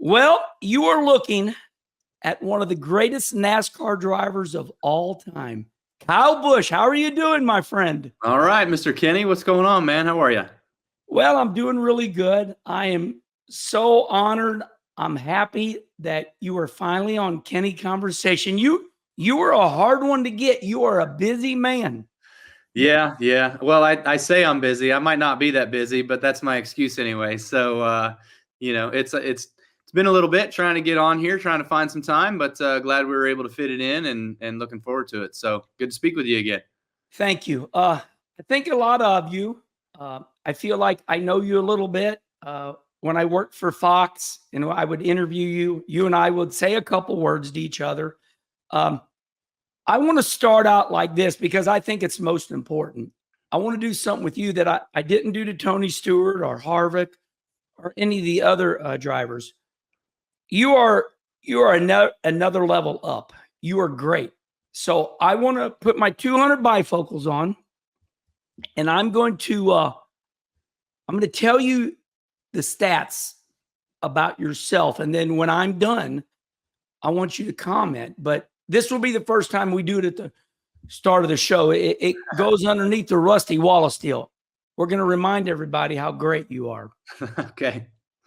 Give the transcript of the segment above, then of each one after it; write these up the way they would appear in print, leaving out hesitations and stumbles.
Well, you are looking at one of the greatest NASCAR drivers of all time. Kyle Busch, how are you doing, my friend? All right, Mr. Kenny, what's going on, man? How are you? Well, I'm doing really good. I am so honored. I'm happy that you are finally on Kenny Conversation. You were a hard one to get. You are a busy man. Yeah. Well, I say I'm busy. I might not be that busy, but that's my excuse anyway. So, it's been a little bit trying to get on here, trying to find some time, but glad we were able to fit it in and looking forward to it. So good to speak with you again. Thank you. I think a lot of you. I feel like I know you a little bit. When I worked for Fox, I would interview you. You and I would say a couple words to each other. I want to start out like this because I think it's most important. I want to do something with you that I didn't do to Tony Stewart or Harvick or any of the other drivers. You are another level up. You are great. So I want to put my 200 bifocals on, and I'm going to tell you the stats about yourself, and then when I'm done, I want you to comment. But this will be the first time we do it at the start of the show. It goes underneath the Rusty Wallace deal. We're going to remind everybody how great you are.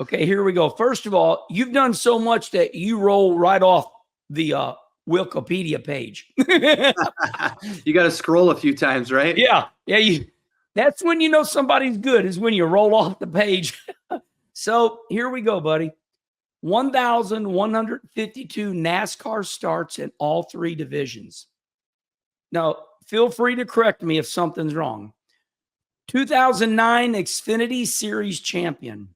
Okay, here we go. First of all, you've done so much that you roll right off the Wikipedia page. You got to scroll a few times, right? Yeah. That's when you know somebody's good, is when you roll off the page. So here we go, buddy. 1,152 NASCAR starts in all three divisions. Now, feel free to correct me if something's wrong. 2009 Xfinity Series champion.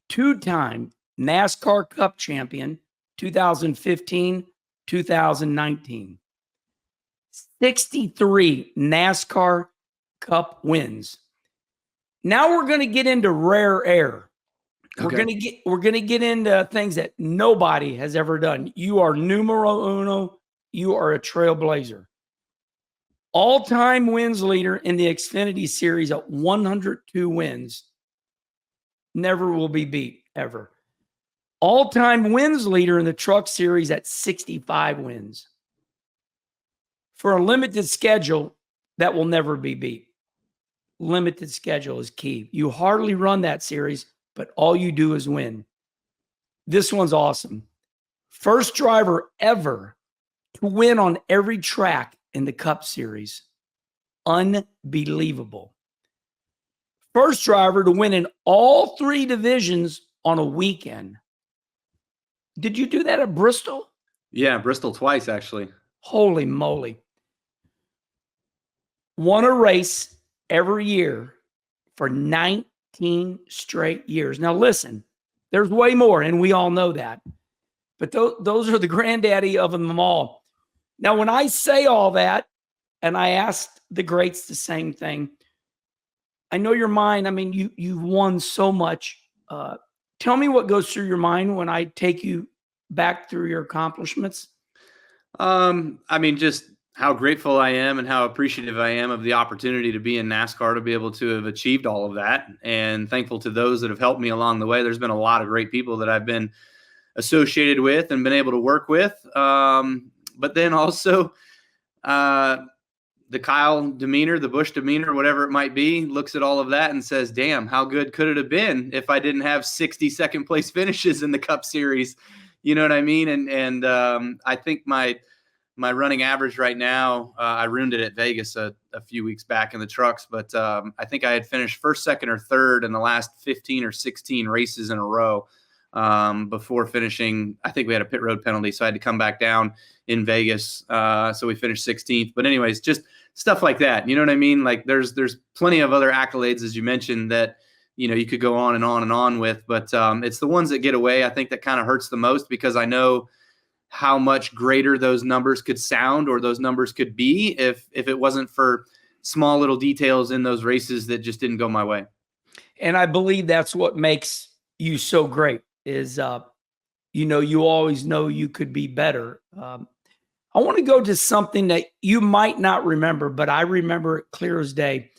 Two-time NASCAR Cup champion, 2015, 2019. 63 NASCAR Cup wins. Now we're going to get into rare air. Okay. We're gonna get into things that nobody has ever done. You are numero uno. You are a trailblazer. All-time wins leader in the Xfinity Series at 102 wins. Never will be beat, ever. All-time wins leader in the Truck Series at 65 wins. For a limited schedule, that will never be beat. Limited schedule is key. You hardly run that series, but all you do is win. This one's awesome. First driver ever to win on every track in the Cup Series. Unbelievable. First driver to win in all three divisions on a weekend. Did you do that at Bristol? Yeah, Bristol twice, actually. Holy moly. Won a race every year for 19 straight years. Now, listen, there's way more, and we all know that. But those are the granddaddy of them all. Now, when I say all that, and I asked the greats the same thing, I know your mind. I mean, you've won so much. Tell me what goes through your mind when I take you back through your accomplishments. Just how grateful I am and how appreciative I am of the opportunity to be in NASCAR, to be able to have achieved all of that, and thankful to those that have helped me along the way. There's been a lot of great people that I've been associated with and been able to work with. But then also the Kyle demeanor, the Busch demeanor, whatever it might be, looks at all of that and says, damn, how good could it have been if I didn't have 60 second place finishes in the Cup Series? You know what I mean? And I think my running average right now, I ruined it at Vegas a few weeks back in the trucks, but I think I had finished first, second, or third in the last 15 or 16 races in a row before finishing. I think we had a pit road penalty, so I had to come back down in Vegas. So we finished 16th. But anyways, just stuff like that. You know what I mean? Like there's plenty of other accolades, as you mentioned, that you could go on and on and on with. But it's the ones that get away, I think, that kind of hurts the most, because I know how much greater those numbers could sound, or those numbers could be, if it wasn't for small little details in those races that just didn't go my way. And I believe that's what makes you so great is, you always know you could be better. I want to go to something that you might not remember, but I remember it clear as day.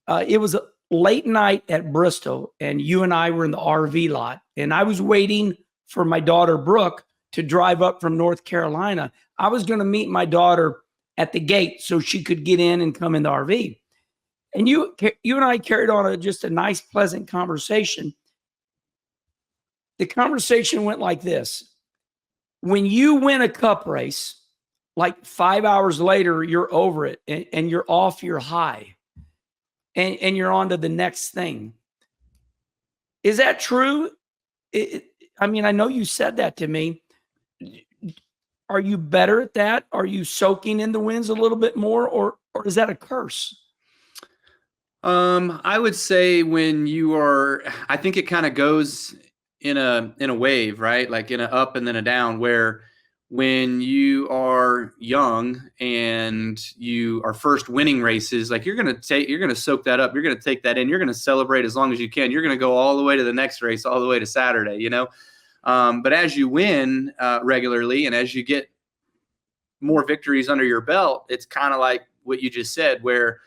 It was a late night at Bristol, and you and I were in the RV lot, and I was waiting for my daughter, Brooke, to drive up from North Carolina. I was going to meet my daughter at the gate so she could get in and come in the RV. And you and I carried on just a nice, pleasant conversation. The conversation went like this. When you win a cup race, like 5 hours later, you're over it and you're off your high and you're on to the next thing. Is that true? I mean, I know you said that to me. Are you better at that? Are you soaking in the wins a little bit more, or is that a curse? I would say when you are, I think it kind of goes in a wave, right? Like in an up and then a down, where when you are young and you are first winning races, like you're going to soak that up. You're going to take that in. You're going to celebrate as long as you can. You're going to go all the way to the next race, all the way to Saturday, you know? But as you win regularly and as you get more victories under your belt, it's kind of like what you just said, where,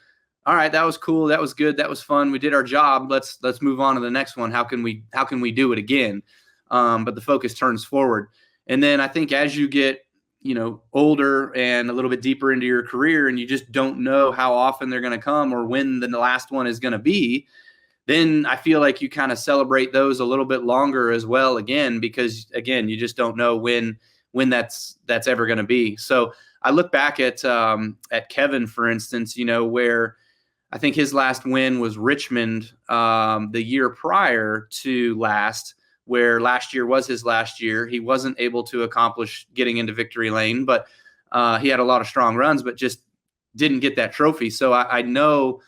all right, that was cool. That was good. That was fun. We did our job. Let's move on to the next one. How can we do it again? But the focus turns forward. And then I think as you get, older and a little bit deeper into your career and you just don't know how often they're going to come or when the last one is going to be, then I feel like you kind of celebrate those a little bit longer as well again, because again, you just don't know when that's ever going to be. So I look back at Kevin, for instance, where I think his last win was Richmond the year prior to last, where last year was his last year. He wasn't able to accomplish getting into victory lane, but he had a lot of strong runs, but just didn't get that trophy. So I know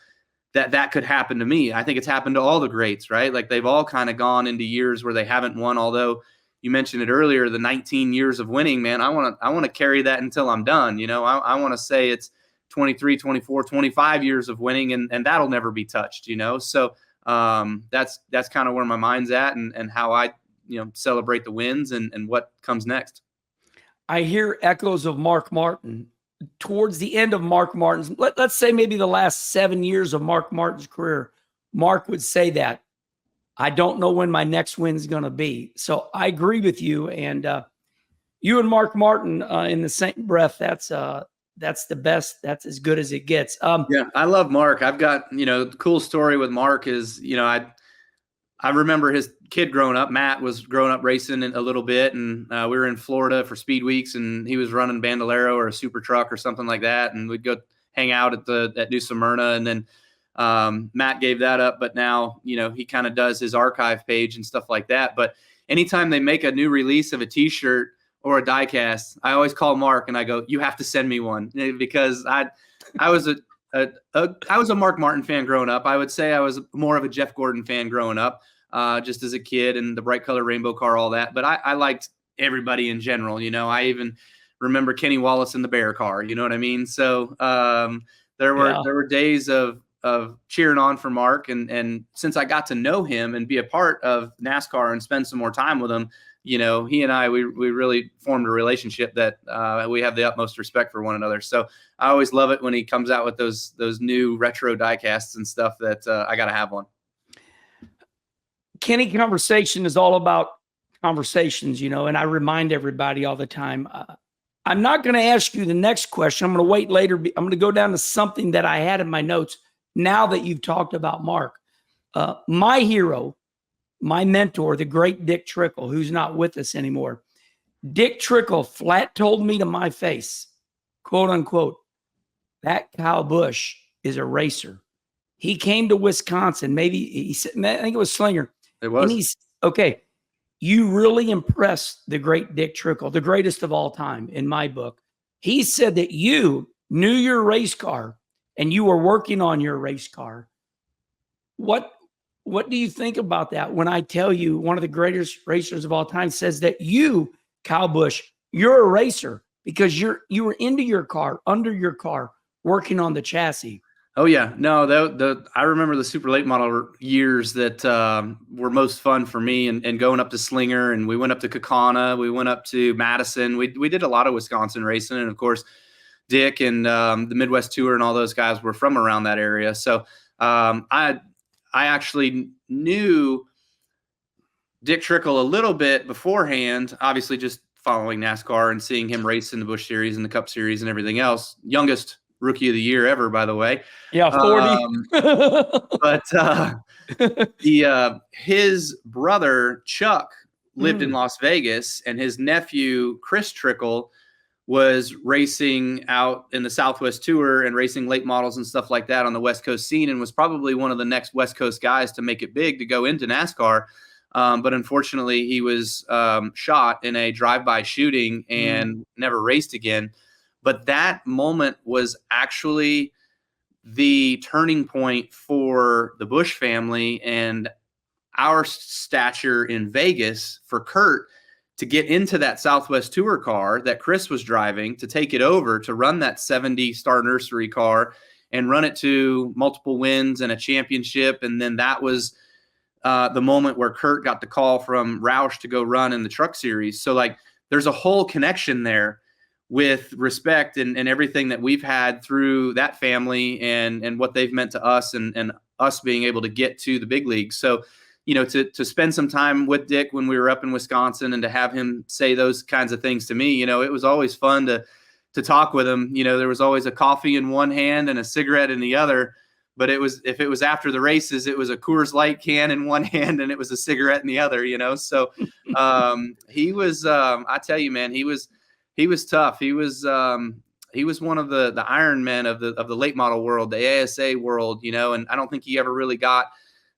that could happen to me. I think it's happened to all the greats, right? Like they've all kind of gone into years where they haven't won, although you mentioned it earlier, the 19 years of winning, man, I want to carry that until I'm done. I want to say it's 23, 24, 25 years of winning, and that'll never be touched, So that's kind of where my mind's at and how I, celebrate the wins and what comes next. I hear echoes of Mark Martin. Towards the end of Mark Martin's, let's say maybe the last 7 years of Mark Martin's career, Mark would say that, I don't know when my next win's going to be. So I agree with you. And you and Mark Martin in the same breath, that's the best. That's as good as it gets. Yeah, I love Mark. I've got, the cool story with Mark is, I remember his kid growing up. Matt was growing up racing a little bit, and we were in Florida for Speed Weeks, and he was running Bandolero or a super truck or something like that, and we'd go hang out at New Smyrna, and then Matt gave that up, but now he kind of does his archive page and stuff like that. But anytime they make a new release of a T-shirt or a diecast, I always call Mark and I go, "You have to send me one," because I was a Mark Martin fan growing up. I would say I was more of a Jeff Gordon fan growing up, just as a kid, and the bright color rainbow car, all that. But I liked everybody in general. I even remember Kenny Wallace in the Bear car. You know what I mean? So there were days of cheering on for Mark, and since I got to know him and be a part of NASCAR and spend some more time with him, he and I, we really formed a relationship that we have the utmost respect for one another. So I always love it when he comes out with those new retro diecasts and stuff that I got to have one. Kenny Conversation is all about conversations, and I remind everybody all the time. I'm not going to ask you the next question. I'm going to wait later. I'm going to go down to something that I had in my notes now that you've talked about Mark. My hero, my mentor, the great Dick Trickle, who's not with us anymore. Dick Trickle flat told me to my face, quote unquote, that Kyle Busch is a racer. He came to Wisconsin. Maybe he said, I think it was Slinger. It was. And he's okay. You really impressed the great Dick Trickle, the greatest of all time in my book. He said that you knew your race car and you were working on your race car. What do you think about that when I tell you one of the greatest racers of all time says that you, Kyle Busch, you're a racer because you were into your car, under your car, working on the chassis? Oh yeah, no, I remember the super late model years that were most fun for me, and going up to Slinger, and we went up to Kaukauna, we went up to Madison. We did a lot of Wisconsin racing, and of course, Dick and the Midwest Tour and all those guys were from around that area. So I actually knew Dick Trickle a little bit beforehand, obviously just following NASCAR and seeing him race in the Busch Series and the Cup Series and everything else. Youngest rookie of the year ever, by the way. Yeah, 40. But his brother Chuck lived in Las Vegas, and his nephew Chris Trickle was racing out in the Southwest Tour and racing late models and stuff like that on the West Coast scene, and was probably one of the next West Coast guys to make it big to go into NASCAR. But unfortunately, he was shot in a drive-by shooting and never raced again. But that moment was actually the turning point for the Busch family and our stature in Vegas for Kurt to get into that Southwest Tour car that Chris was driving, to take it over, to run that 70 Star Nursery car and run it to multiple wins and a championship. And then that was the moment where Kurt got the call from Roush to go run in the Truck Series. So like there's a whole connection there with respect and everything that we've had through that family and what they've meant to us and us being able to get to the big leagues. So, you know, to spend some time with Dick when we were up in Wisconsin and to have him say those kinds of things to me, you know, it was always fun to talk with him. You know, there was always a coffee in one hand and a cigarette in the other. But if it was after the races, it was a Coors Light can in one hand and it was a cigarette in the other, you know? So he was, I tell you, man, he was tough. He was one of the Iron Men of the late model world, the ASA world, you know, and I don't think he ever really got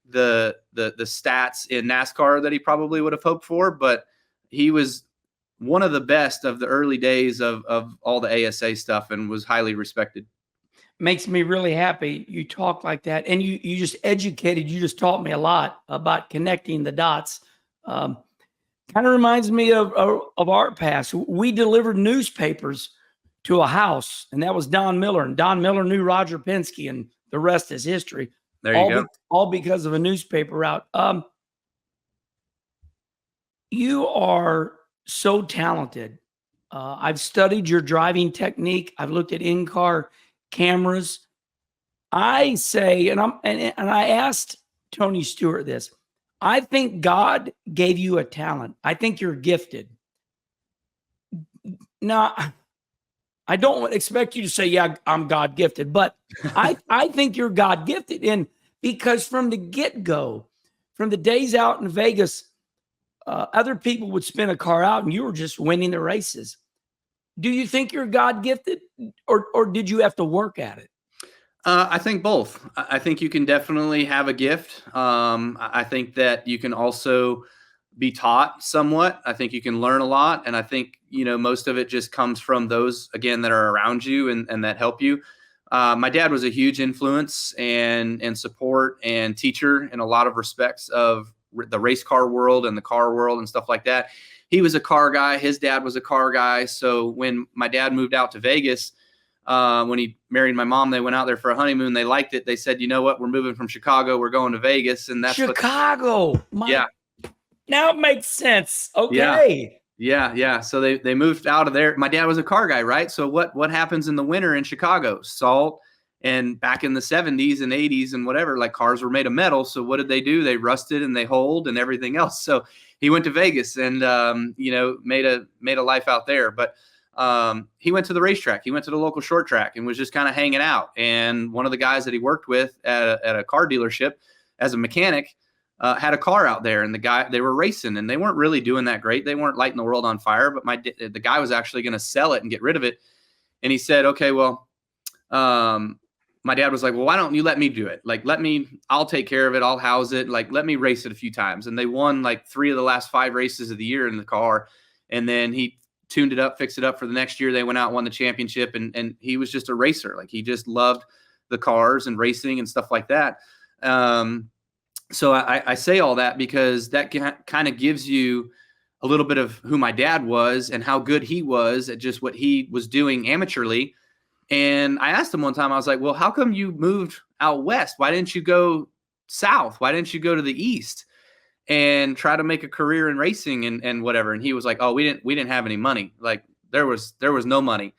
the stats in NASCAR that he probably would have hoped for, but he was one of the best of the early days of all the ASA stuff and was highly respected. Makes me really happy you talk like that. And you just educated, you just taught me a lot about connecting the dots. Kind of reminds me of our past. We delivered newspapers to a house, and that was Don Miller. And Don Miller knew Roger Penske, and the rest is history. There you go. All because of a newspaper route. You are so talented. I've studied your driving technique. I've looked at in-car cameras. I say, and I asked Tony Stewart this. I think God gave you a talent. I think you're gifted. Now, I don't expect you to say, yeah, I'm God gifted, but I think you're God gifted. And because from the get-go, from the days out in Vegas, other people would spin a car out and you were just winning the races. Do you think you're God gifted or did you have to work at it? I think both. I think you can definitely have a gift. I think that you can also be taught somewhat. I think you can learn a lot. And I think, you know, most of it just comes from those, again, that are around you and that help you. My dad was a huge influence and support and teacher in a lot of respects of the race car world and the car world and stuff like that. He was a car guy. His dad was a car guy. So when my dad moved out to Vegas, when he married my mom, they went out there for a honeymoon. They liked it. They said, you know what? We're moving from Chicago. We're going to Vegas. And that's Chicago. Yeah. Now it makes sense. Okay. Yeah. So they moved out of there. My dad was a car guy, right? So what happens in the winter in Chicago? Salt. And back in the 70s and 80s and whatever, like cars were made of metal. So what did they do? They rusted and they hold and everything else. So he went to Vegas and, you know, made a life out there. But he went to the racetrack. He went to the local short track and was just kind of hanging out. And one of the guys that he worked with at a car dealership as a mechanic had a car out there. And they were racing and they weren't really doing that great. They weren't lighting the world on fire. But the guy was actually going to sell it and get rid of it. And he said, okay, well, my dad was like, well, why don't you let me do it? Like, I'll take care of it. I'll house it. Like, let me race it a few times. And they won like 3 of the last 5 races of the year in the car. And then he tuned it up, fixed it up for the next year. They went out, won the championship. And he was just a racer. Like he just loved the cars and racing and stuff like that. So I say all that because that kind of gives you a little bit of who my dad was and how good he was at just what he was doing amateurly. And I asked him one time, I was like, well, how come you moved out west? Why didn't you go south? Why didn't you go to the east and try to make a career in racing and whatever? And he was like, oh, we didn't have any money. Like there was no money.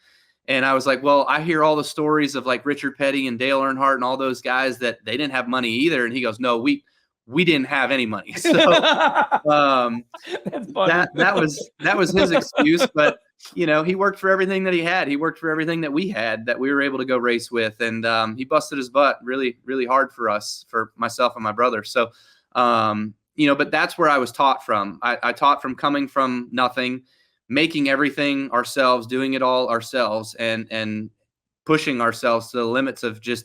And I was like, well, I hear all the stories of like Richard Petty and Dale Earnhardt and all those guys that they didn't have money either. And he goes, no, we didn't have any money. So That's funny. that was his excuse. But he worked for everything that he had. He worked for everything that we had that we were able to go race with, and he busted his butt really, really hard for us, for myself and my brother. So but that's where I was taught from. I taught from coming from nothing, making everything ourselves, doing it all ourselves, and pushing ourselves to the limits of just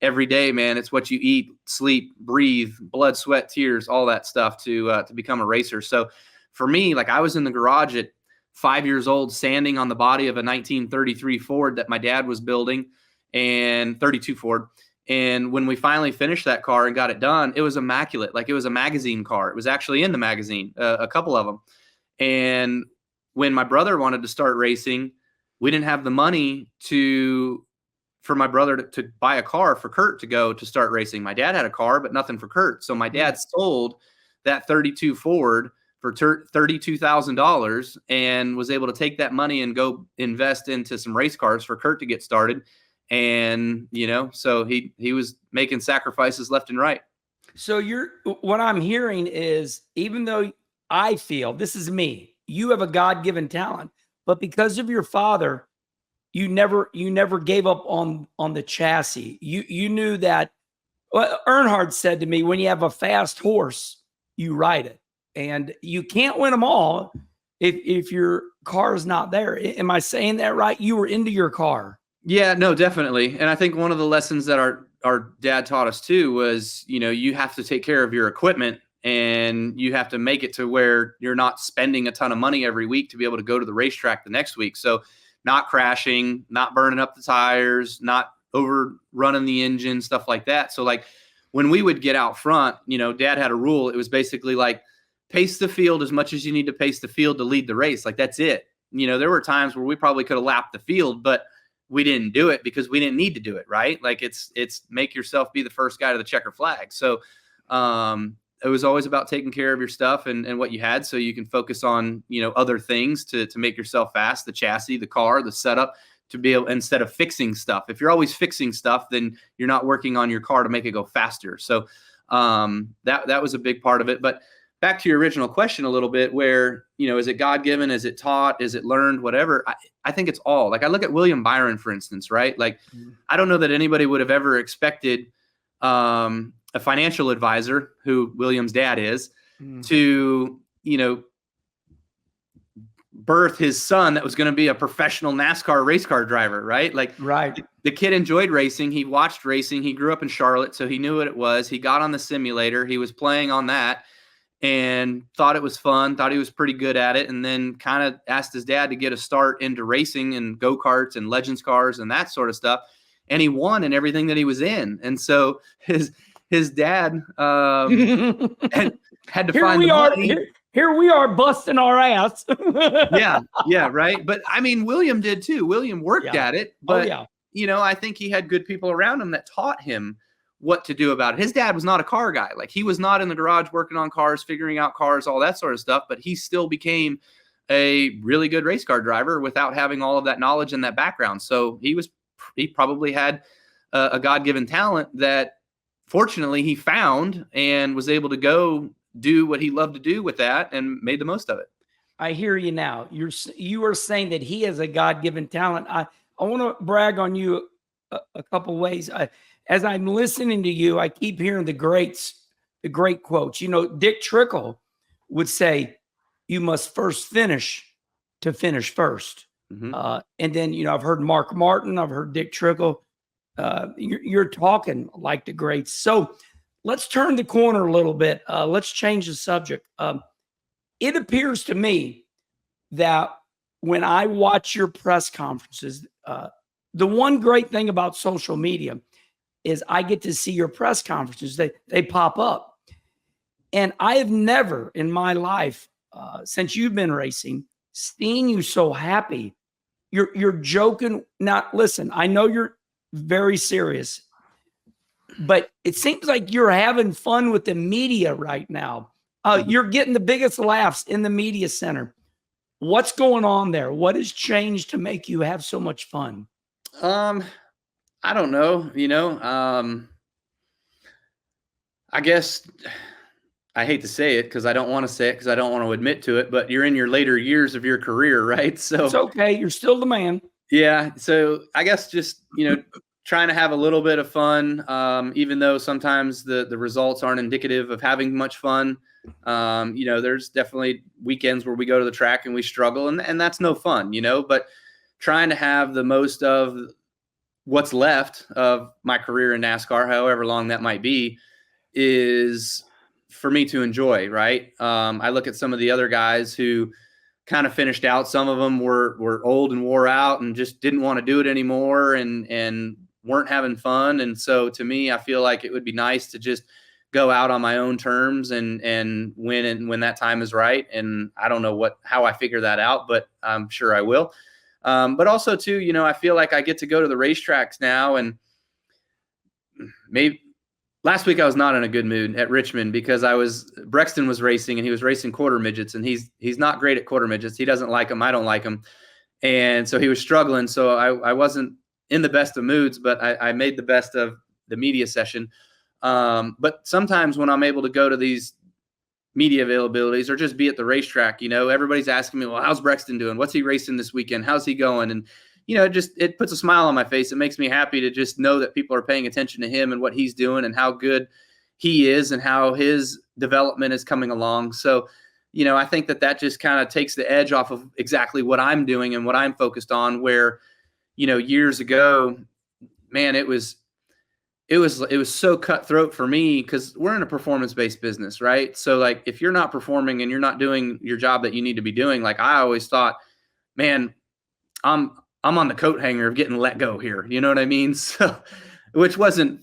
every day, man. It's what you eat, sleep, breathe, blood, sweat, tears, all that stuff to become a racer. So for me, like, I was in the garage at 5 years old, sanding on the body of a 1933 Ford that my dad was building, and 32 Ford. And when we finally finished that car and got it done, it was immaculate. Like, it was a magazine car. It was actually in the magazine, a couple of them. And when my brother wanted to start racing, we didn't have the money for my brother to buy a car for Kurt to go to start racing. My dad had a car, but nothing for Kurt. So my dad sold that 32 Ford for $32,000 and was able to take that money and go invest into some race cars for Kurt to get started. And, so he was making sacrifices left and right. So what I'm hearing is, even though I feel, this is me, you have a God-given talent, but because of your father, you never gave up on the chassis. You knew that. Well, Earnhardt said to me, when you have a fast horse, you ride it, and you can't win them all if your car is not there. Am I saying that right? You were into your car. Yeah, no, definitely. And I think one of the lessons that our dad taught us too was, you have to take care of your equipment, and you have to make it to where you're not spending a ton of money every week to be able to go to the racetrack the next week. So not crashing, not burning up the tires, not overrunning the engine, stuff like that. So, like, when we would get out front, Dad had a rule. It was basically like, pace the field as much as you need to pace the field to lead the race. Like, that's it. There were times where we probably could have lapped the field, but we didn't do it because we didn't need to do it, right? Like, it's make yourself be the first guy to the checker flag. So it was always about taking care of your stuff and what you had, so you can focus on, other things to make yourself fast, the chassis, the car, the setup, to be able, instead of fixing stuff. If you're always fixing stuff, then you're not working on your car to make it go faster. So that was a big part of it. But back to your original question a little bit, where, is it God-given? Is it taught? Is it learned? Whatever. I think it's all. Like, I look at William Byron, for instance, right? Like, I don't know that anybody would have ever expected a financial advisor, who William's dad is, to, birth his son that was going to be a professional NASCAR race car driver, right? Like, right. The kid enjoyed racing. He watched racing. He grew up in Charlotte, so he knew what it was. He got on the simulator. He was playing on that and thought it was fun, thought he was pretty good at it, and then kind of asked his dad to get a start into racing and go-karts and legends cars and that sort of stuff. And he won in everything that he was in. And so his dad had to find the money. Here we are busting our ass. Yeah, right. But I mean, William did too. William worked at it, but I think he had good people around him that taught him what to do about it. His dad was not a car guy. Like, he was not in the garage working on cars, figuring out cars, all that sort of stuff, but he still became a really good race car driver without having all of that knowledge and that background. So he probably had a God-given talent that fortunately he found and was able to go do what he loved to do with that and made the most of it. I hear you now. You are saying that he has a God-given talent. I want to brag on you a couple ways. As I'm listening to you, I keep hearing the great quotes. Dick Trickle would say, you must first finish to finish first. And then, I've heard Mark Martin, I've heard Dick Trickle. You're talking like the greats. So let's turn the corner a little bit. Let's change the subject. It appears to me that when I watch your press conferences, the one great thing about social media is I get to see your press conferences. They pop up. And I have never in my life, since you've been racing, seen you so happy. You're joking. Now, listen, I know you're very serious, but it seems like you're having fun with the media right now. You're getting the biggest laughs in the media center. What's going on there? What has changed to make you have so much fun? I don't know, I guess I hate to say it because I don't want to say it because I don't want to admit to it, but you're in your later years of your career, right? So It's okay. You're still the man. yeah. So I guess just, trying to have a little bit of fun, even though sometimes the results aren't indicative of having much fun. There's definitely weekends where we go to the track and we struggle, and that's no fun, but trying to have the most of what's left of my career in NASCAR, however long that might be, is for me to enjoy, right? I look at some of the other guys who kind of finished out. Some of them were old and wore out and just didn't want to do it anymore and weren't having fun. And so to me, I feel like it would be nice to just go out on my own terms and win when that time is right. And I don't know how I figure that out, but I'm sure I will. But also too, I feel like I get to go to the racetracks now, and maybe last week I was not in a good mood at Richmond because Brexton was racing and he was racing quarter midgets, and he's not great at quarter midgets. He doesn't like them. I don't like them. And so he was struggling. So I wasn't in the best of moods, but I made the best of the media session. But sometimes when I'm able to go to these media availabilities or just be at the racetrack, everybody's asking me, well, how's Brexton doing? What's he racing this weekend? How's he going? And, it puts a smile on my face. It makes me happy to just know that people are paying attention to him and what he's doing and how good he is and how his development is coming along. So, I think that just kind of takes the edge off of exactly what I'm doing and what I'm focused on, where, years ago, man, it was so cutthroat for me because we're in a performance-based business, right? So like, if you're not performing and you're not doing your job that you need to be doing, like I always thought, man, I'm on the coat hanger of getting let go here. You know what I mean? So, which wasn't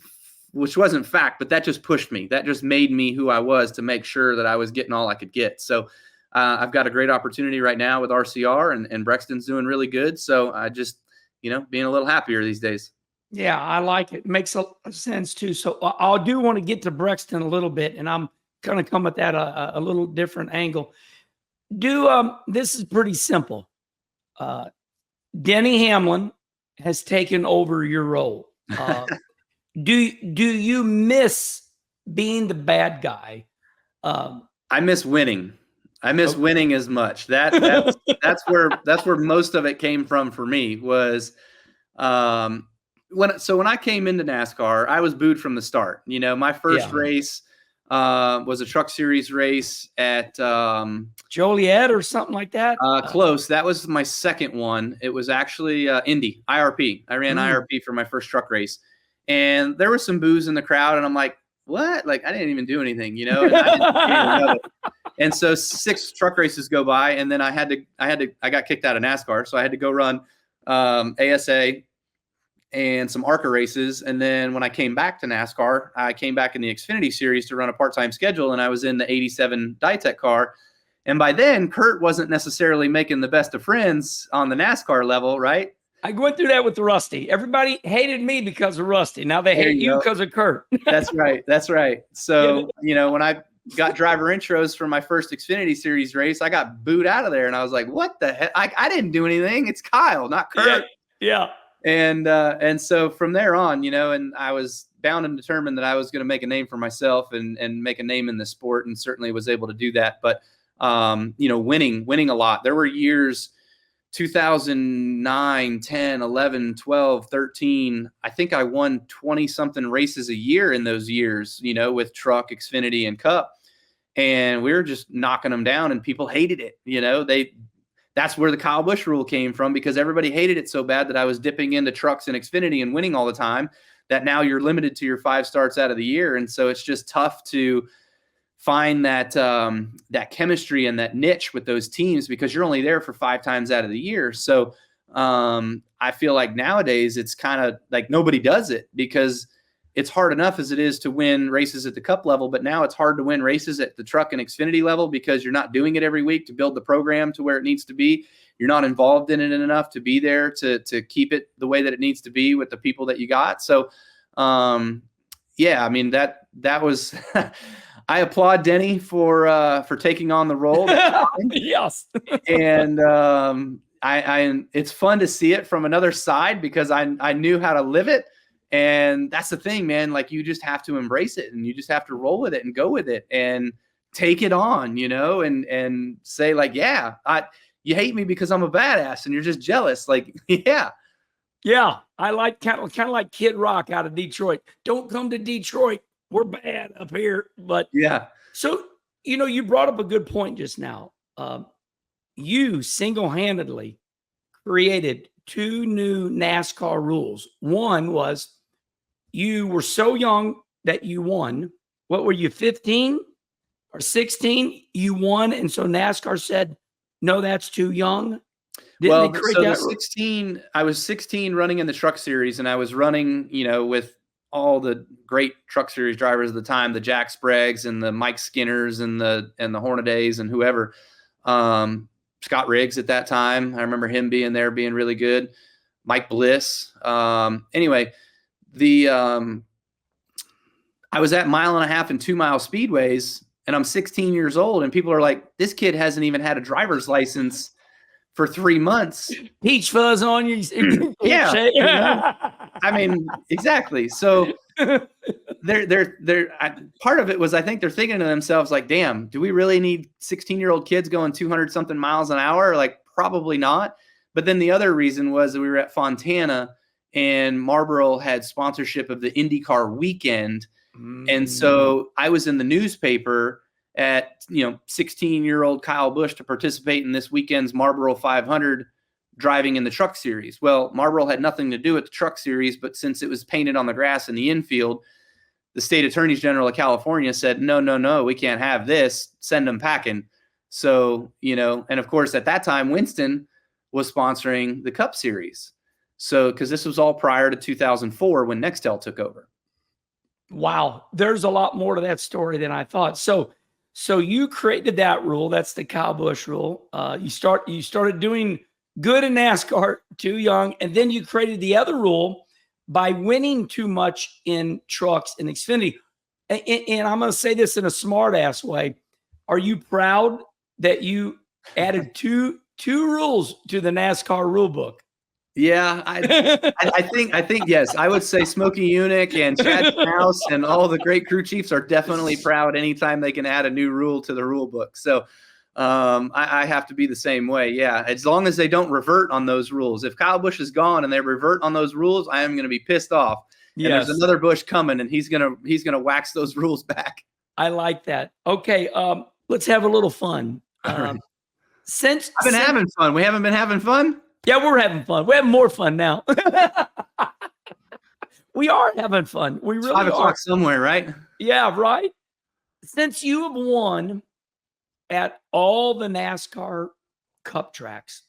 fact, but that just pushed me. That just made me who I was to make sure that I was getting all I could get. So I've got a great opportunity right now with RCR, and Brexton's doing really good. So I just, being a little happier these days. Yeah, I like it. Makes a sense too. So I do want to get to Brexton a little bit, and I'm going to come at that a little different angle. This is pretty simple. Denny Hamlin has taken over your role. Do you miss being the bad guy? I miss winning. I miss winning as much. That's where most of it came from for me was, when I came into NASCAR, I was booed from the start. My first race was a Truck Series race at Joliet or something like that. Close. That was my second one. It was actually Indy IRP. I ran IRP for my first truck race, and there was some boos in the crowd, and I'm like, what? Like, I didn't even do anything, and I didn't know it. And so 6 truck races go by, and then I got kicked out of NASCAR, so I had to go run ASA and some ARCA races. And then when I came back to NASCAR, I came back in the Xfinity Series to run a part-time schedule, and I was in the 87 Ditech car. And by then, Kurt wasn't necessarily making the best of friends on the NASCAR level, right? I went through that with Rusty. Everybody hated me because of Rusty. Now they hate you because of Kurt. That's right. That's right. So, when I got driver intros for my first Xfinity Series race, I got booed out of there, and I was like, what the heck? I didn't do anything. It's Kyle, not Kurt. Yeah. And so from there on, and I was bound and determined that I was going to make a name for myself and make a name in the sport, and certainly was able to do that. But, winning a lot. There were years, 2009, 10, 11, 12, 13. I think I won 20 something races a year in those years, with Truck, Xfinity, and Cup. And we were just knocking them down, and people hated it. That's where the Kyle Busch rule came from, because everybody hated it so bad that I was dipping into trucks and Xfinity and winning all the time, that now you're limited to your 5 starts out of the year. And so it's just tough to find that chemistry and that niche with those teams, because you're only there for 5 times out of the year. So I feel like nowadays it's kind of like nobody does it, because it's hard enough as it is to win races at the Cup level, but now it's hard to win races at the Truck and Xfinity level because you're not doing it every week to build the program to where it needs to be. You're not involved in it enough to be there to keep it the way that it needs to be with the people that you got. So, yeah, I mean, that was, I applaud Denny for taking on the role. Yes. And it's fun to see it from another side, because I knew how to live it. And that's the thing, man. Like, you just have to embrace it, and you just have to roll with it and go with it. And take it on, and say like, yeah, you hate me because I'm a badass and you're just jealous. Like, yeah. Yeah. I like kind of like Kid Rock out of Detroit. Don't come to Detroit. We're bad up here. But Yeah. so, you brought up a good point just now. You single-handedly created 2 new NASCAR rules. One was you were so young that you won. What were you, 15 or 16? You won. And so NASCAR said, no, that's too young. Didn't they create so that the 16, I was 16 running in the truck series, and I was running, with all the great truck series drivers at the time, the Jack Spragues and the Mike Skinners and the Hornadays and whoever. Scott Riggs at that time. I remember him being there, being really good. Mike Bliss. Anyway, I was at 1.5 and 2 mile speedways, and I'm 16 years old, and people are like, this kid hasn't even had a driver's license for 3 months. Peach fuzz on you. Yeah. I mean, exactly. So part of it was, I think they're thinking to themselves like, damn, do we really need 16-year-old kids going 200 something miles an hour? Like, probably not. But then the other reason was that we were at Fontana and Marlboro had sponsorship of the IndyCar weekend. And so I was in the newspaper at, 16-year-old Kyle Busch to participate in this weekend's Marlboro 500 driving in the truck series. Well, Marlboro had nothing to do with the truck series, but since it was painted on the grass in the infield, the state attorneys general of California said, no, we can't have this. Send them packing. So, and of course at that time, Winston was sponsoring the Cup series. So, cause this was all prior to 2004 when Nextel took over. Wow. There's a lot more to that story than I thought. So you created that rule. That's the Kyle Busch rule. You started doing good in NASCAR, too young. And then you created the other rule by winning too much in trucks and Xfinity. And I'm going to say this in a smart ass way. Are you proud that you added two rules to the NASCAR rule book? Yeah, I think yes. I would say Smokey Unick and Chad Mouse and all the great crew chiefs are definitely proud anytime they can add a new rule to the rule book. So I have to be the same way. Yeah, as long as they don't revert on those rules. If Kyle Busch is gone and they revert on those rules, I am going to be pissed off. Yes. And there's another Busch coming, and he's gonna wax those rules back. I like that. Okay, let's have a little fun. Right. Since I've been having fun, we haven't been having fun. Yeah, we're having fun. We're having more fun now. We are having fun. We really 5 o'clock somewhere, right? Yeah, right. Since you have won at all the NASCAR Cup tracks,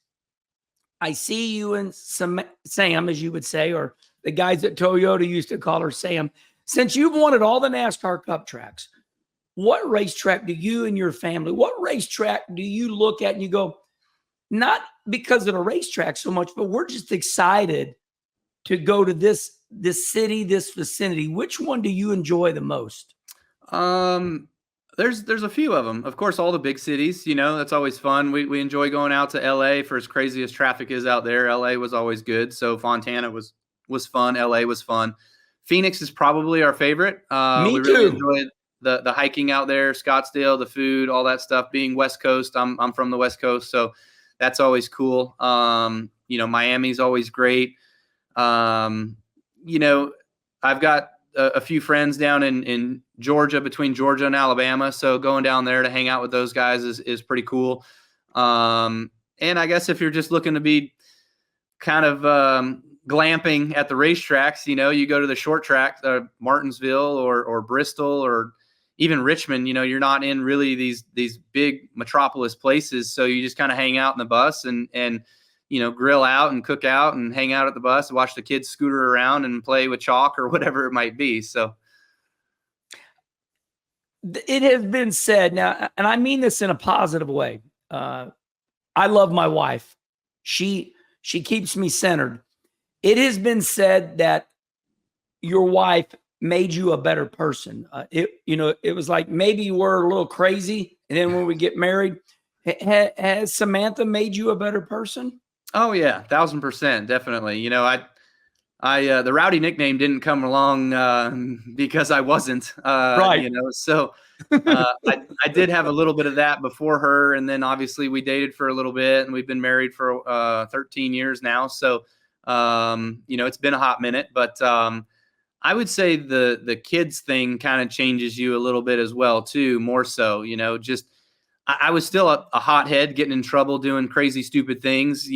I see you and Sam, as you would say, or the guys at Toyota used to call her Sam. Since you've won at all the NASCAR Cup tracks, what racetrack do you and your family, what racetrack do you look at and you go, not because of the racetrack so much, but we're just excited to go to this city, this vicinity? Which one do you enjoy the most? There's a few of them. Of course, all the big cities, that's always fun. We enjoy going out to LA for as crazy as traffic is out there. LA was always good. So Fontana was fun. LA was fun. Phoenix is probably our favorite. Me we too. Really enjoyed the hiking out there, Scottsdale, the food, all that stuff. Being West Coast, I'm from the West Coast, so that's always cool. Miami's always great. I've got a few friends down in Georgia, between Georgia and Alabama. So going down there to hang out with those guys is pretty cool. And I guess if you're just looking to be kind of glamping at the racetracks, you go to the short track, Martinsville or Bristol or even Richmond, you're not in really these big metropolis places. So you just kind of hang out in the bus and grill out and cook out and hang out at the bus and watch the kids scooter around and play with chalk or whatever it might be. So it has been said now, and I mean this in a positive way. I love my wife. She keeps me centered. It has been said that your wife made you a better person. It was like maybe you were a little crazy, and then when we get married, has Samantha made you a better person? Oh yeah, 1,000%, definitely. The Rowdy nickname didn't come along because I wasn't, Right. So I did have a little bit of that before her, and then obviously we dated for a little bit, and we've been married for 13 years now. So it's been a hot minute, but I would say the kids thing kind of changes you a little bit as well too, more so. Just I was still a hothead, getting in trouble, doing crazy, stupid things.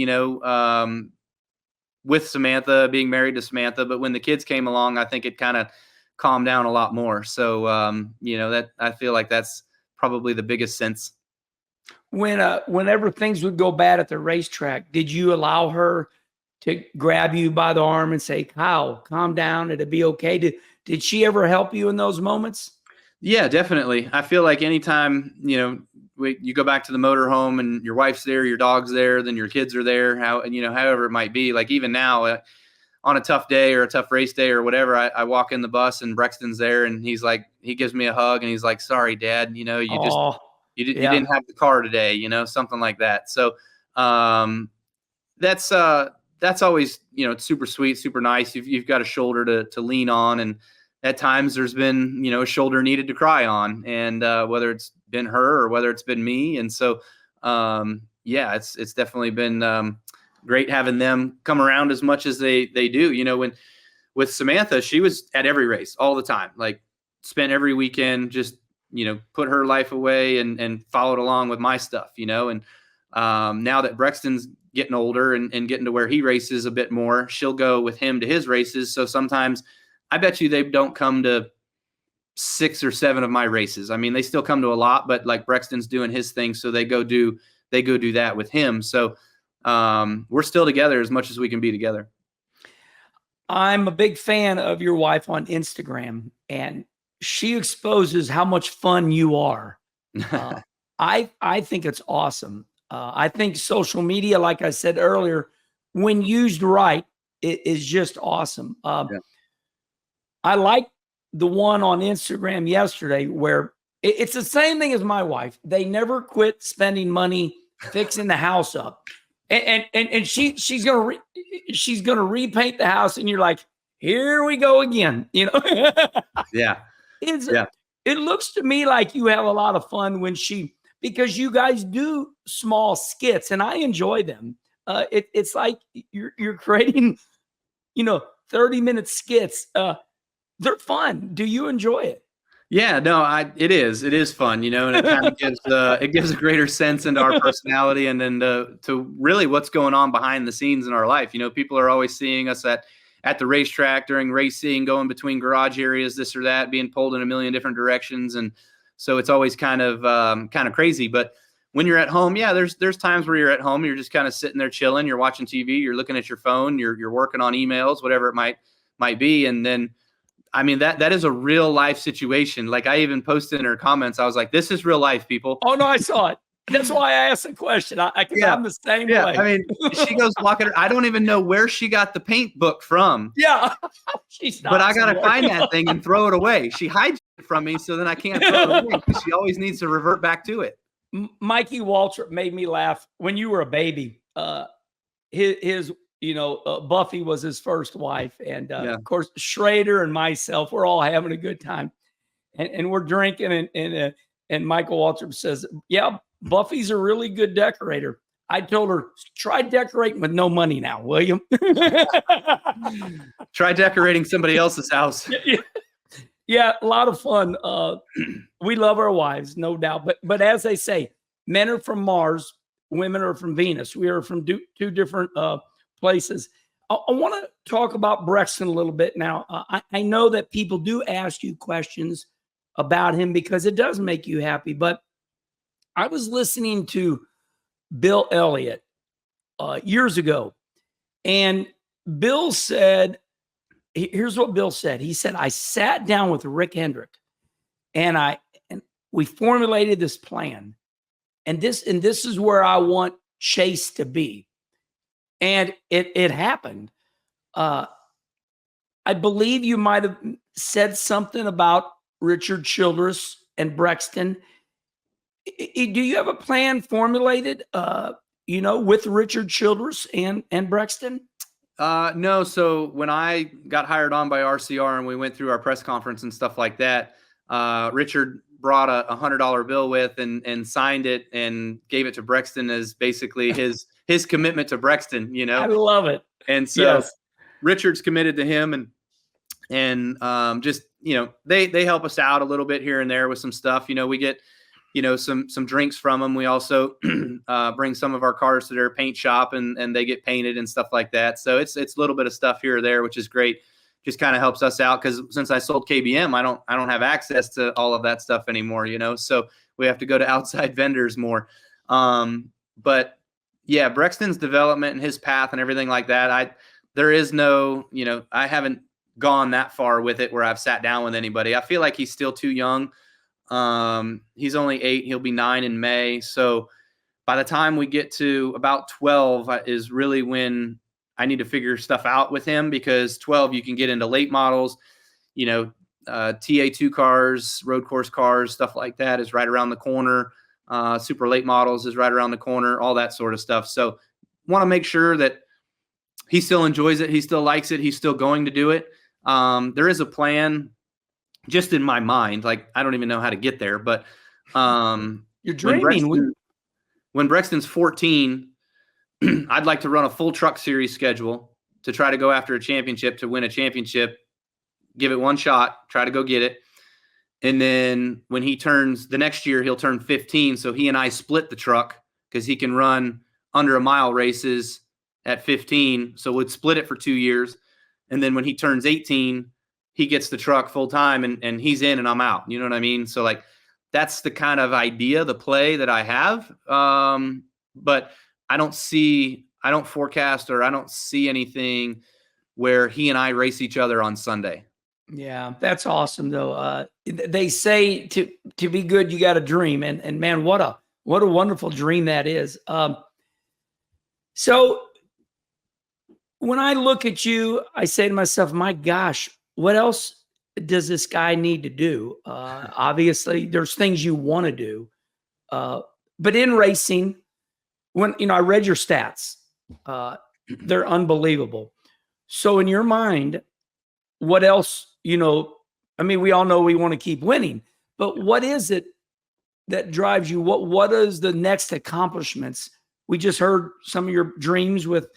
With Samantha, being married to Samantha. But when the kids came along, I think it kind of calmed down a lot more. So, that I feel like that's probably the biggest sense. Whenever things would go bad at the racetrack, did you allow her to grab you by the arm and say, Kyle, calm down, it'll be okay? Did she ever help you in those moments? Yeah, definitely. I feel like anytime, you go back to the motorhome and your wife's there, your dog's there, then your kids are there, however it might be. Like even now, on a tough day or a tough race day or whatever, I walk in the bus and Brexton's there, and he gives me a hug and he's like, sorry, Dad, you didn't have the car today, something like that. So that's always, it's super sweet, super nice. You've got a shoulder to lean on, and at times there's been, a shoulder needed to cry on, and whether it's been her or whether it's been me. And so, it's definitely been great having them come around as much as they do. When with Samantha, she was at every race all the time, like spent every weekend, just, put her life away and followed along with my stuff, and now that Brexton's getting older and getting to where he races a bit more, she'll go with him to his races. So sometimes I bet you they don't come to 6 or 7 of my races. I mean, they still come to a lot, but like Brexton's doing his thing, so they go do that with him. So we're still together as much as we can be together. I'm a big fan of your wife on Instagram, and she exposes how much fun you are. I think it's awesome. I think social media, like I said earlier, when used right, it is just awesome. Yeah. I like the one on Instagram yesterday where it's the same thing as my wife. They never quit spending money fixing the house up, and she's gonna repaint the house, and you're like, here we go again, Yeah. It looks to me like you have a lot of fun because you guys do small skits, and I enjoy them. It's like you're creating, 30-minute skits. They're fun. Do you enjoy it? Yeah, no, it is fun, and it kind of gives a greater sense into our personality, and then to really what's going on behind the scenes in our life. People are always seeing us at the racetrack during racing, going between garage areas, this or that, being pulled in a million different directions, and so it's always kind of crazy. But when you're at home, yeah, there's times where you're at home, you're just kind of sitting there chilling, you're watching TV, you're looking at your phone, you're working on emails, whatever it might be, and then. I mean, that is a real life situation. Like I even posted in her comments, I was like, this is real life, people. Oh, no, I saw it. That's why I asked the question. I'm the same way. I mean, she goes walking. I don't even know where she got the paint book from. Yeah. But I got to find that thing and throw it away. She hides it from me, so then I can't throw it away because she always needs to revert back to it. Mikey Waltrip made me laugh when you were a baby. His Buffy was his first wife. And of course, Schrader and myself, we're all having a good time. And we're drinking. And Michael Waltrip says, yeah, Buffy's a really good decorator. I told her, try decorating with no money now, William. Try decorating somebody else's house. Yeah, a lot of fun. We love our wives, no doubt. But as they say, men are from Mars, women are from Venus. We are from two different places. I want to talk about Brexton a little bit now. I know that people do ask you questions about him because it does make you happy. But I was listening to Bill Elliott years ago, and Bill said, here's what Bill said. He said, I sat down with Rick Hendrick and we formulated this plan. And this is where I want Chase to be. And it happened. I believe you might have said something about Richard Childress and Brexton. Do you have a plan formulated, with Richard Childress and Brexton? No. So when I got hired on by RCR and we went through our press conference and stuff like that, Richard brought a $100 bill with and signed it and gave it to Brexton as basically his commitment to Brexton, I love it. And so Yes. Richard's committed to him, and just they help us out a little bit here and there with some stuff. We get some drinks from them. We also bring some of our cars to their paint shop and they get painted and stuff like that. So it's a little bit of stuff here or there, which is great. Just kind of helps us out because since I sold KBM, I don't have access to all of that stuff anymore. So we have to go to outside vendors more. But yeah, Brexton's development and his path and everything like that. There is no, I haven't gone that far with it where I've sat down with anybody. I feel like he's still too young. He's only 8. He'll be 9 in May. So by the time we get to about 12 is really when I need to figure stuff out with him, because 12, you can get into late models, TA2 cars, road course cars, stuff like that is right around the corner. Super late models is right around the corner, all that sort of stuff. So want to make sure that he still enjoys it. He still likes it. He's still going to do it. There is a plan just in my mind. Like, I don't even know how to get there, but You're dreaming. When Brexton's 14, I'd like to run a full truck series schedule to try to go after a championship, to win a championship, give it one shot, try to go get it. And then when he turns the next year, he'll turn 15. So he and I split the truck because he can run under a mile races at 15. So we'd split it for 2 years. And then when he turns 18, he gets the truck full time and he's in and I'm out. You know what I mean? So like, that's the kind of idea, the play that I have. But I don't forecast, or I don't see anything where he and I race each other on Sunday. Yeah, that's awesome though. They say to be good, you got to dream, and man, what a wonderful dream that is. So when I look at you, I say to myself, my gosh, what else does this guy need to do? Obviously, there's things you want to do, but in racing, when I read your stats, they're unbelievable. So in your mind, what else? We all know we want to keep winning, but what is it that drives you? What is the next accomplishments? We just heard some of your dreams with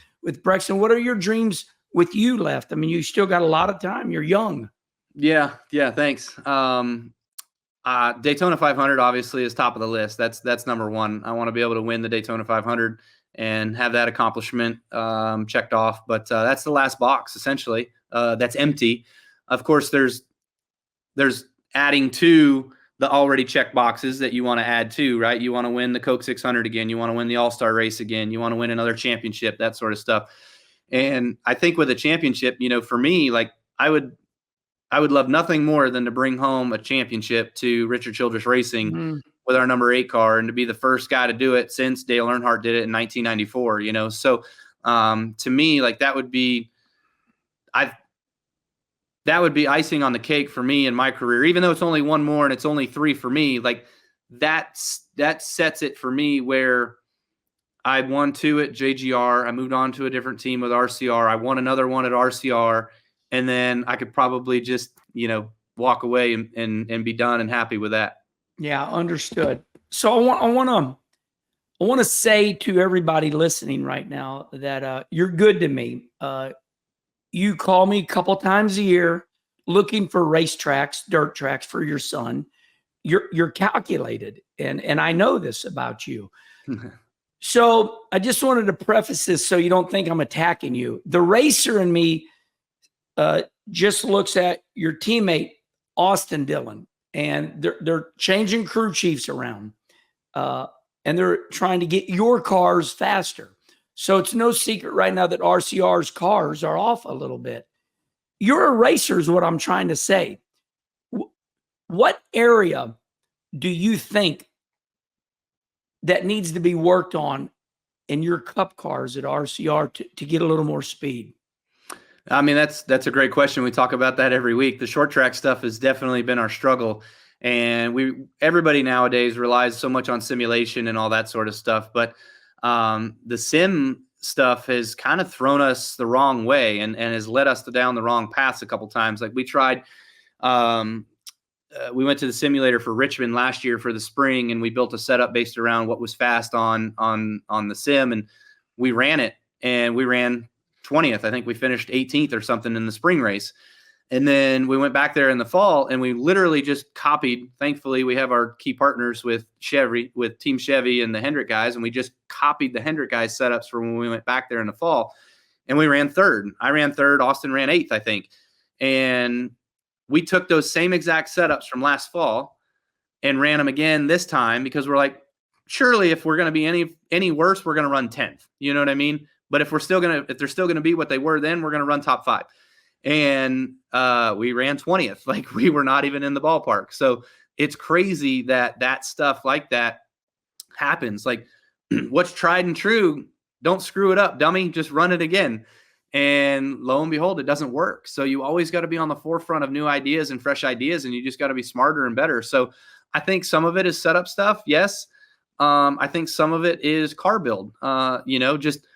Brexton. What are your dreams with you left? I mean, you still got a lot of time. You're young. Yeah, thanks. Daytona 500 obviously is top of the list. That's number one. I want to be able to win the Daytona 500 and have that accomplishment checked off. But that's the last box essentially. That's empty. Of course, there's adding to the already checked boxes that you want to add to, right? You want to win the Coke 600 again. You want to win the All-Star race again. You want to win another championship, that sort of stuff. And I think with a championship, for me, like I would love nothing more than to bring home a championship to Richard Childress Racing with our number 8 car, and to be the first guy to do it since Dale Earnhardt did it in 1994, So to me, like that would be icing on the cake for me in my career, even though it's only one more and it's only 3 for me. Like that sets it for me where I won 2 at JGR. I moved on to a different team with RCR. I won another one at RCR. And then I could probably just, walk away and be done and happy with that. Yeah, understood. So I want to say to everybody listening right now that you're good to me. You call me a couple times a year looking for racetracks, dirt tracks for your son. You're calculated, and I know this about you. So I just wanted to preface this so you don't think I'm attacking you. The racer in me just looks at your teammate Austin Dillon, and they're changing crew chiefs around, and they're trying to get your cars faster. So it's no secret right now that RCR's cars are off a little bit. You're a racer is what I'm trying to say. What area do you think that needs to be worked on in your cup cars at RCR to get a little more speed? I mean, that's a great question. We talk about that every week. The short track stuff has definitely been our struggle. And everybody nowadays relies so much on simulation and all that sort of stuff. But the sim stuff has kind of thrown us the wrong way and has led us down the wrong paths a couple times. Like we tried, we went to the simulator for Richmond last year for the spring, and we built a setup based around what was fast on the sim, and we ran it, and we ran 20th. I think we finished 18th or something in the spring race. And then we went back there in the fall, and we literally just copied. Thankfully, we have our key partners with Team Chevy and the Hendrick guys, and we just copied the Hendrick guys' setups for when we went back there in the fall. And we ran third. I ran third. Austin ran eighth, I think. And we took those same exact setups from last fall and ran them again this time, because we're like, surely if we're going to be any worse, we're going to run 10th. You know what I mean? But if they're still going to be what they were then, we're going to run top 5. And we ran 20th. Like, we were not even in the ballpark. So it's crazy that stuff like that happens. Like, what's tried and true, don't screw it up, dummy. Just run it again. And lo and behold, it doesn't work. So you always got to be on the forefront of new ideas and fresh ideas, and you just got to be smarter and better. So I think some of it is setup stuff. Yes. I think some of it is car build, just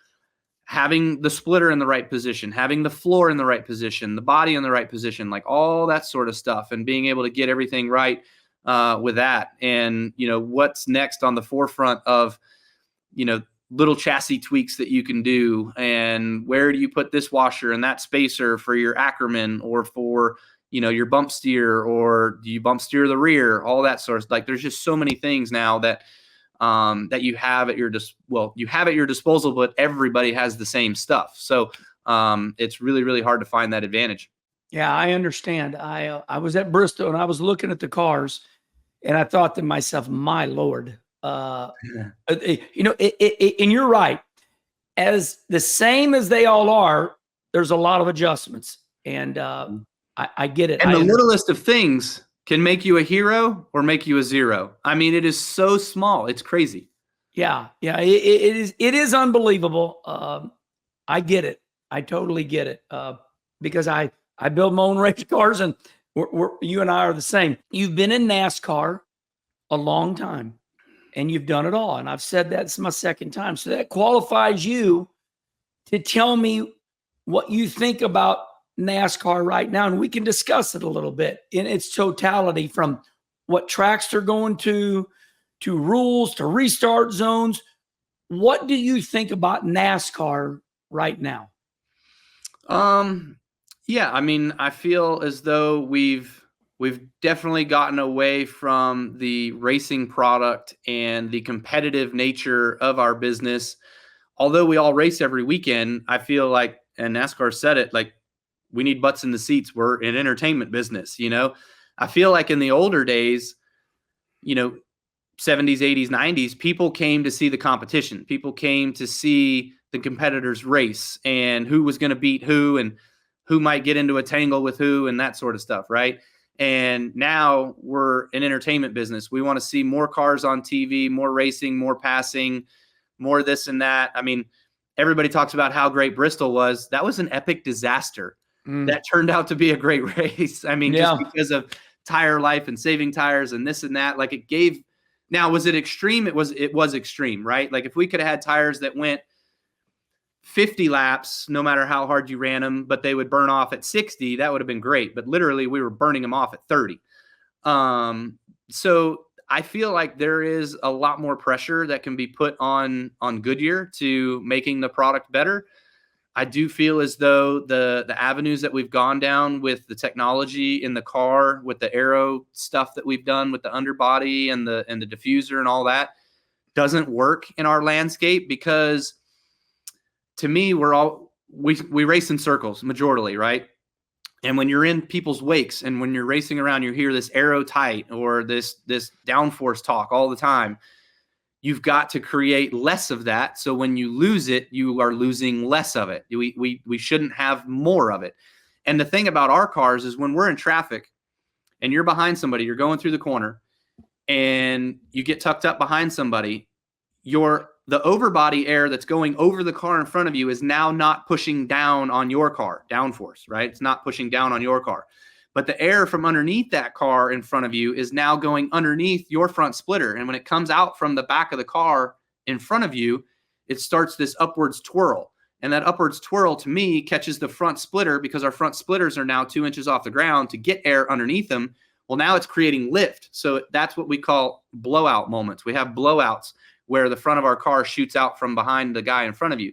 having the splitter in the right position, having the floor in the right position, the body in the right position, like all that sort of stuff, and being able to get everything right with that. And, what's next on the forefront of, little chassis tweaks that you can do, and where do you put this washer and that spacer for your Ackerman, or for, your bump steer, or do you bump steer the rear, all that sort of, like, there's just so many things now that you have at your disposal, but everybody has the same stuff. So it's really, really hard to find that advantage. Yeah, I understand. I was at Bristol, and I was looking at the cars, and I thought to myself, my Lord, and you're right. As the same as they all are, there's a lot of adjustments, and I get it. And the littlest of things can make you a hero or make you a zero. I mean, it is so small. It's crazy. Yeah. It is unbelievable. I get it. I totally get it. Because I build my own race cars, and you and I are the same. You've been in NASCAR a long time, and you've done it all. And I've said that's my second time. So that qualifies you to tell me what you think about NASCAR right now. And we can discuss it a little bit in its totality, from what tracks they're going to rules, to restart zones. What do you think about NASCAR right now? Yeah, I mean, I feel as though we've definitely gotten away from the racing product and the competitive nature of our business. Although we all race every weekend, I feel like, and NASCAR said it, like, we need butts in the seats. We're an entertainment business. I feel like in the older days, 70s, 80s, 90s, people came to see the competition. People came to see the competitors race, and who was going to beat who, and who might get into a tangle with who, and that sort of stuff. Right. And now we're an entertainment business. We want to see more cars on TV, more racing, more passing, more this and that. I mean, everybody talks about how great Bristol was. That was an epic disaster. That turned out to be a great race. I mean, just because of tire life and saving tires and this and that, like, it gave. Now, was it extreme? It was extreme, right? Like, if we could have had tires that went 50 laps, no matter how hard you ran them, but they would burn off at 60, that would have been great. But literally, we were burning them off at 30. So I feel like there is a lot more pressure that can be put on Goodyear to making the product better. I do feel as though the avenues that we've gone down with the technology in the car, with the aero stuff that we've done with the underbody and the diffuser and all that, doesn't work in our landscape, because to me, we race in circles majorly, right? And when you're in people's wakes and when you're racing around, you hear this aero tight or this downforce talk all the time. You've got to create less of that. So when you lose it, you are losing less of it. We shouldn't have more of it. And the thing about our cars is, when we're in traffic and you're behind somebody, you're going through the corner and you get tucked up behind somebody, the overbody air that's going over the car in front of you is now not pushing down on your car, downforce, right? It's not pushing down on your car. But the air from underneath that car in front of you is now going underneath your front splitter. And when it comes out from the back of the car in front of you, it starts this upwards twirl. And that upwards twirl to me catches the front splitter, because our front splitters are now 2 inches off the ground to get air underneath them. Well, now it's creating lift. So that's what we call blowout moments. We have blowouts where the front of our car shoots out from behind the guy in front of you.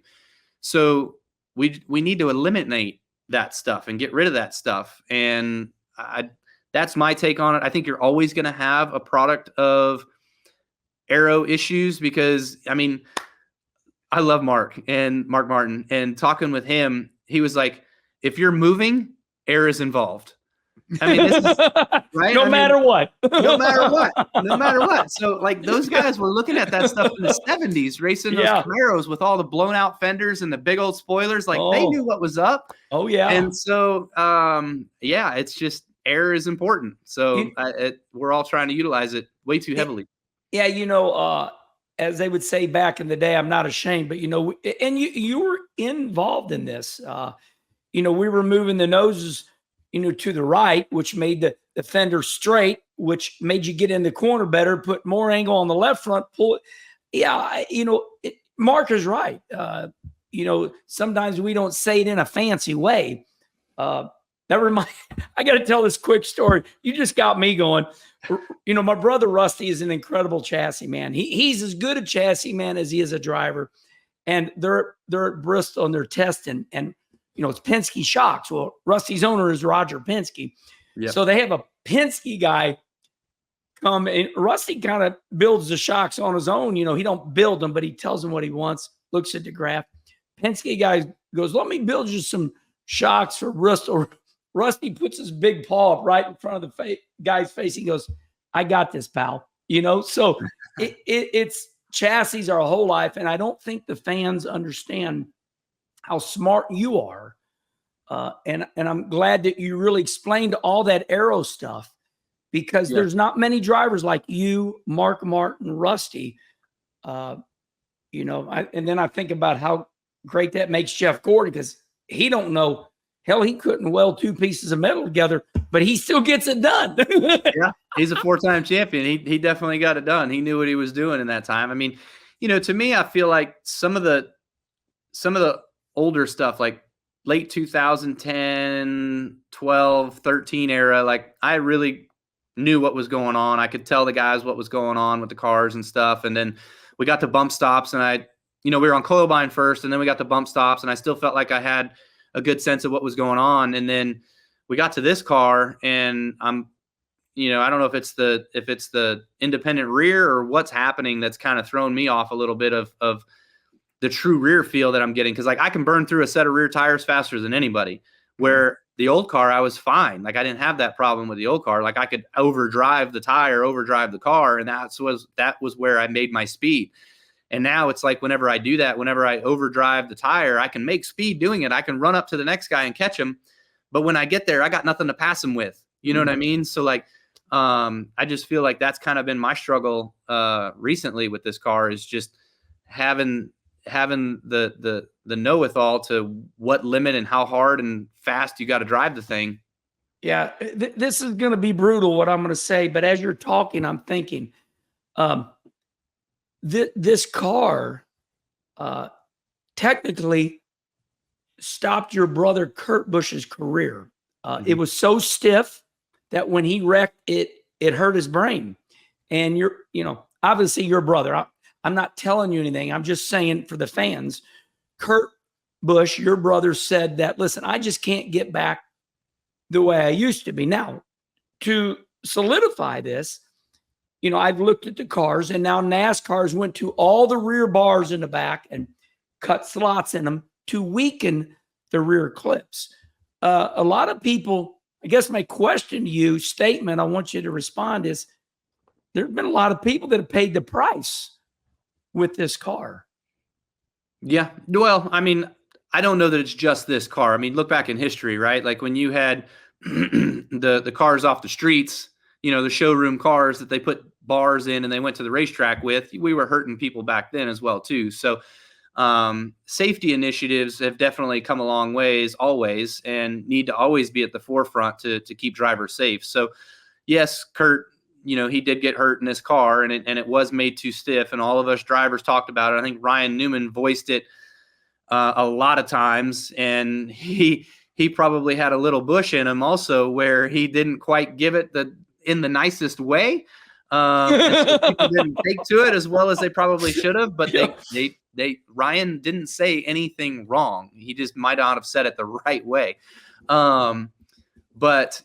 So we need to eliminate that stuff and get rid of that stuff. And that's my take on it. I think you're always going to have a product of aero issues, because, I mean, I love Mark Martin, and talking with him, he was like, if you're moving, air is involved. I mean, this is right. No matter what. No matter what. So like those guys were looking at that stuff in the 70s, racing those Camaros with all the blown out fenders and the big old spoilers. Like they knew what was up. Oh yeah. And so, it's just air is important. So we're all trying to utilize it way too heavily. Yeah. As they would say back in the day, I'm not ashamed, but and you were involved in this. We were moving the noses, to the right, which made the fender straight, which made you get in the corner better, put more angle on the left front, pull it. Yeah, Mark is right. Sometimes we don't say it in a fancy way. I got to tell this quick story. You just got me going. My brother Rusty is an incredible chassis man. He's as good a chassis man as he is a driver. And they're at Bristol and they're testing, and it's Penske shocks. Well, Rusty's owner is Roger Penske. Yep. So they have a Penske guy come, and Rusty kind of builds the shocks on his own. He don't build them, but he tells them what he wants, looks at the graph. Penske guy goes, let me build you some shocks for Bristol. Rusty puts his big paw up right in front of the guy's face. He goes, I got this, pal. So it's chassis our whole life. And I don't think the fans understand how smart you are. And I'm glad that you really explained all that aero stuff, because there's not many drivers like you, Mark Martin, Rusty. And then I think about how great that makes Jeff Gordon, because he don't know. Hell, he couldn't weld 2 pieces of metal together, but he still gets it done. Yeah, he's a 4-time champion. He definitely got it done. He knew what he was doing in that time. I mean, to me, I feel like some of the older stuff, like late 2010, 12, 13 era, like I really knew what was going on. I could tell the guys what was going on with the cars and stuff. And then we got to bump stops, and we were on Coilbine first, and then we got to bump stops, and I still felt like I had a good sense of what was going on. And then we got to this car, and I don't know if it's the independent rear or what's happening that's kind of thrown me off a little bit of the true rear feel that I'm getting. Cause like I can burn through a set of rear tires faster than anybody, where the old car, I was fine. Like I didn't have that problem with the old car. Like I could overdrive the tire, overdrive the car. And that was where I made my speed. And now it's like, whenever I do that, whenever I overdrive the tire, I can make speed doing it. I can run up to the next guy and catch him. But when I get there, I got nothing to pass him with. You know what I mean? So like, I just feel like that's kind of been my struggle recently with this car, is just having the know-it-all to what limit and how hard and fast you got to drive the thing. Yeah, this is going to be brutal, what I'm going to say, but as you're talking, I'm thinking, this car technically stopped your brother Kurt Busch's career. It was so stiff that when he wrecked it, it hurt his brain. And obviously your brother, I'm not telling you anything. I'm just saying for the fans, Kurt Busch, your brother, said that, listen, I just can't get back the way I used to be. Now, to solidify this, I've looked at the cars, and now NASCAR's went to all the rear bars in the back and cut slots in them to weaken the rear clips. A lot of people, I guess my question to you, statement I want you to respond is, there have been a lot of people that have paid the price with this car. Yeah. Well, I mean, I don't know that it's just this car. I mean, look back in history, right? Like when you had the cars off the streets, the showroom cars that they put bars in and they went to the racetrack with, we were hurting people back then as well too. So safety initiatives have definitely come a long ways always, and need to always be at the forefront to keep drivers safe. So yes, Kurt, he did get hurt in his car, and it was made too stiff, and all of us drivers talked about it. I think Ryan Newman voiced it a lot of times, and he probably had a little Busch in him also, where he didn't quite give it in the nicest way. And so people didn't take to it as well as they probably should have, but Ryan didn't say anything wrong. He just might not have said it the right way. But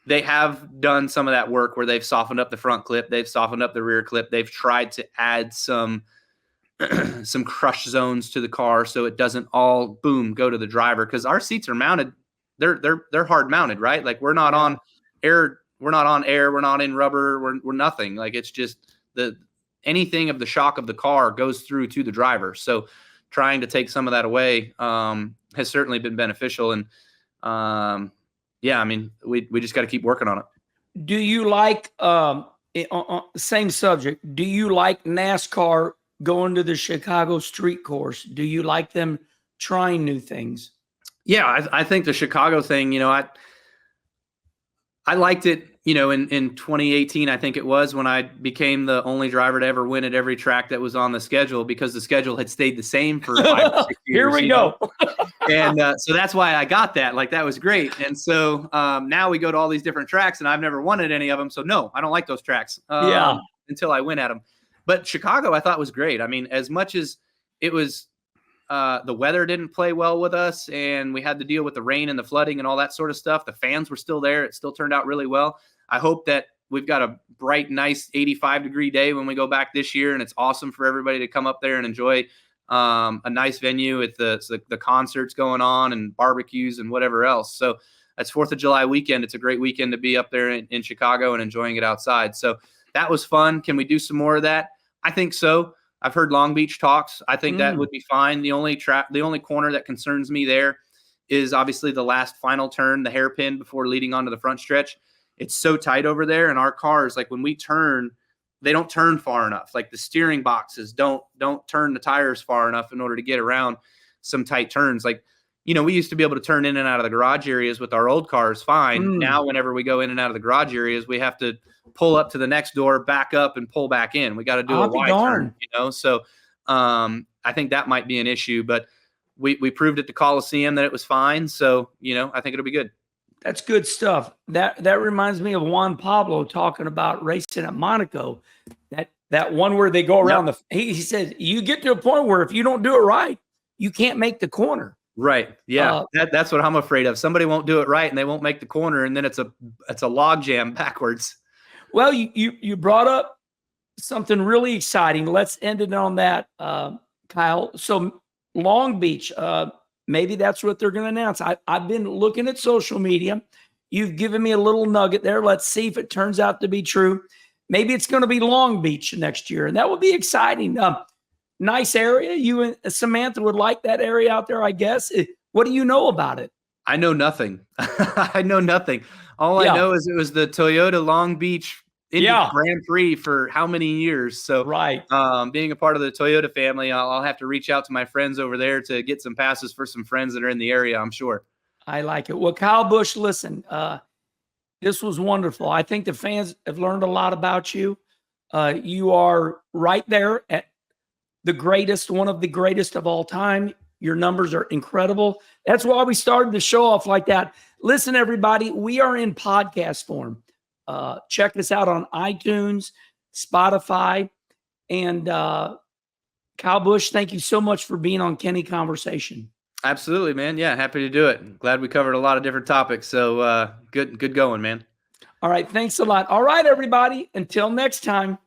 they have done some of that work where they've softened up the front clip, they've softened up the rear clip, they've tried to add some crush zones to the car so it doesn't all boom go to the driver, because our seats are mounted. They're hard mounted, right? Like we're not on air. We're not on air. We're not in rubber. We're nothing. Like it's just anything of the shock of the car goes through to the driver. So trying to take some of that away has certainly been beneficial. And yeah, I mean, we just got to keep working on it. Do you like same subject? Do you like NASCAR going to the Chicago street course? Do you like them trying new things? Yeah, I think the Chicago thing, I liked it, in 2018, I think it was, when I became the only driver to ever win at every track that was on the schedule, because the schedule had stayed the same for 5 or 6 years. Here we go. And so that's why I got that. Like, that was great. And so now we go to all these different tracks, and I've never won at any of them. So no, I don't like those tracks until I win at them. But Chicago, I thought, was great. I mean, as much as it was the weather didn't play well with us, and we had to deal with the rain and the flooding and all that sort of stuff, the fans were still there. It still turned out really well. I hope that we've got a bright, nice 85-degree day when we go back this year, and it's awesome for everybody to come up there and enjoy a nice venue with the concerts going on and barbecues and whatever else. So that's 4th of July weekend. It's a great weekend to be up there in Chicago and enjoying it outside. So that was fun. Can we do some more of that? I think so. I've heard Long Beach talks. I think that would be fine. The only corner that concerns me there is obviously the last final turn, the hairpin before leading onto the front stretch. It's so tight over there, and our cars, like when we turn, they don't turn far enough. Like the steering boxes don't turn the tires far enough in order to get around some tight turns. Like, we used to be able to turn in and out of the garage areas with our old cars fine. Now, whenever we go in and out of the garage areas, we have to pull up to the next door, back up, and pull back in. We got to do a wide turn, So I think that might be an issue, but we proved at the Coliseum that it was fine. So, I think it'll be good. That's good stuff. That reminds me of Juan Pablo talking about racing at Monaco. That one where they go around he said, you get to a point where if you don't do it right, you can't make the corner. Right. Yeah. That's what I'm afraid of. Somebody won't do it right and they won't make the corner, and then it's a log jam backwards. Well, you brought up something really exciting. Let's end it on that, Kyle. So Long Beach, maybe that's what they're going to announce. I've been looking at social media. You've given me a little nugget there. Let's see if it turns out to be true. Maybe it's going to be Long Beach next year, and that would be exciting. Nice area. You and Samantha would like that area out there, I guess. What do you know about it? I know nothing. I know nothing. All I know is it was the Toyota Long Beach Grand Prix for how many years? So being a part of the Toyota family, I'll have to reach out to my friends over there to get some passes for some friends that are in the area, I'm sure. I like it. Well, Kyle Busch, listen, this was wonderful. I think the fans have learned a lot about you. You are right there at the greatest, one of the greatest of all time. Your numbers are incredible. That's why we started the show off like that. Listen, everybody, we are in podcast form. Check us out on iTunes, Spotify, and Kyle Busch, thank you so much for being on Kenny Conversation. Absolutely, man. Yeah, happy to do it. Glad we covered a lot of different topics. So good going, man. All right. Thanks a lot. All right, everybody. Until next time.